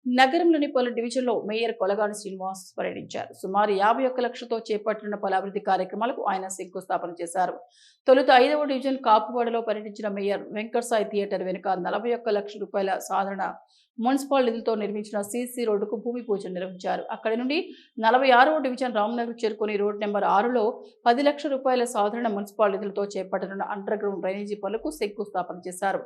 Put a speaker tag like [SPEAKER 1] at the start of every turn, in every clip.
[SPEAKER 1] నగరంలోని పలు డివిజన్లో మేయర్ కొలగాని శ్రీనివాస్ పర్యటించారు. సుమారు 51 లక్షలతో చేపట్టిన పలు అభివృద్ధి కార్యక్రమాలకు ఆయన శంకుస్థాపన చేశారు. తొలుత 5వ డివిజన్ కాపువాడలో పర్యటించిన మేయర్ వెంకటసాయి థియేటర్ వెనుక 41 లక్షల రూపాయల సాధారణ మున్సిపల్ నిధులతో నిర్మించిన సీసీ రోడ్డుకు భూమి పూజ నిర్వహించారు. అక్కడి నుండి 46వ డివిజన్ రామ్నగర్ చేరుకుని రోడ్ నెంబర్ 6లో 10 లక్షల రూపాయల సాధారణ మున్సిపల్ నిధులతో చేపట్టనున్న అండర్ గ్రౌండ్ డ్రైనేజీ పనులకు శంకుస్థాపన చేశారు.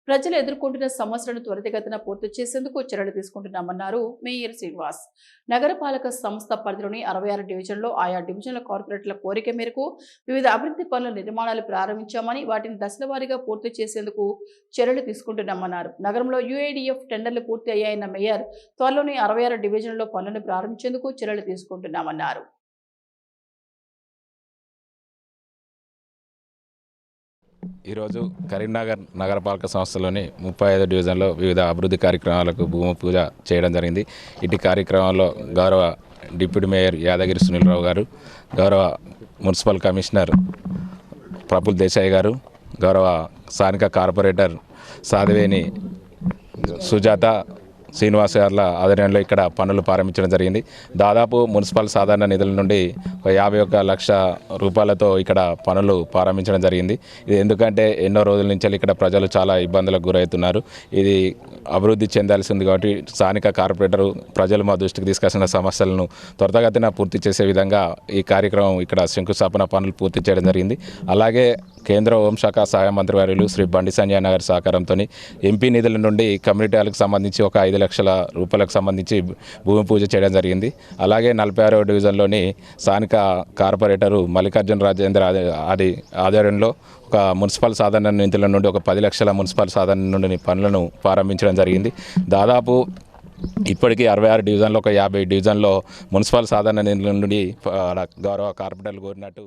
[SPEAKER 1] ప్రజలు ఎదుర్కొంటున్న సమస్యలను త్వరితగతిన పూర్తి చేసేందుకు చర్యలు తీసుకుంటున్నామన్నారు మేయర్ శ్రీనివాస్. నగరపాలక సంస్థ పరిధిలోని 66 డివిజన్లో ఆయా డివిజన్ల కార్పొరేటర్ల కోరిక మేరకు వివిధ అభివృద్ధి పనుల నిర్మాణాలు ప్రారంభించామని, వాటిని దశలవారీగా పూర్తి చేసేందుకు చర్యలు తీసుకుంటున్నామన్నారు. నగరంలో యుఐడిఎఫ్ టెండర్లు పూర్తి అయ్యాయన్న మేయర్ త్వరలోనే 66 డివిజన్లో పనులను ప్రారంభించేందుకు చర్యలు తీసుకుంటున్నామన్నారు.
[SPEAKER 2] ఈరోజు కరీంనగర్ నగరపాలక సంస్థలోని 35 డివిజన్లో వివిధ అభివృద్ధి కార్యక్రమాలకు భూమి పూజ చేయడం జరిగింది. ఇటు కార్యక్రమంలో గౌరవ డిప్యూటీ మేయర్ యాదగిరి సునీల్రావు గారు, గౌరవ మున్సిపల్ కమిషనర్ ప్రఫుల్ దేశాయ్ గారు, గౌరవ స్థానిక కార్పొరేటర్ సాధవేని సుజాత శ్రీనివాస్ గారి ఆధ్వర్యంలో ఇక్కడ పనులు ప్రారంభించడం జరిగింది. దాదాపు మున్సిపల్ సాధారణ నిధుల నుండి 51 లక్ష రూపాయలతో ఇక్కడ పనులు ప్రారంభించడం జరిగింది. ఇది ఎందుకంటే ఎన్నో రోజుల నుంచి ఇక్కడ ప్రజలు చాలా ఇబ్బందులకు గురవుతున్నారు. ఇది అభివృద్ధి చెందాల్సింది కాబట్టి స్థానిక కార్పొరేటరు ప్రజలు మా దృష్టికి తీసుకొచ్చిన సమస్యలను త్వరితగతిన పూర్తి చేసే విధంగా ఈ కార్యక్రమం ఇక్కడ శంకుస్థాపన పనులు పూర్తి చేయడం జరిగింది. అలాగే కేంద్ర హోంశాఖ సహాయ మంత్రి వర్యులు శ్రీ బండి సంజయ్ గారి సహకారంతో ఎంపీ నిధుల నుండి కమ్యూనిటీలకు సంబంధించి ఒక 5 లక్షల రూపాయలకు సంబంధించి భూమి పూజ చేయడం జరిగింది. అలాగే 46వ డివిజన్లోని స్థానిక కార్పొరేటరు మల్లికార్జున రాజేంద్ర ఆధ్వర్యంలో ఒక మున్సిపల్ సాధారణ నిధుల నుండి ఒక 10 లక్షల మున్సిపల్ సాధారణ నుండి పనులను ప్రారంభించడం జరిగింది. దాదాపు ఇప్పటికీ 66 డివిజన్లో ఒక 50 డివిజన్లో మున్సిపల్ సాధారణ నిధుల నుండి గౌరవ కార్పొరేటర్లు కోరినట్టు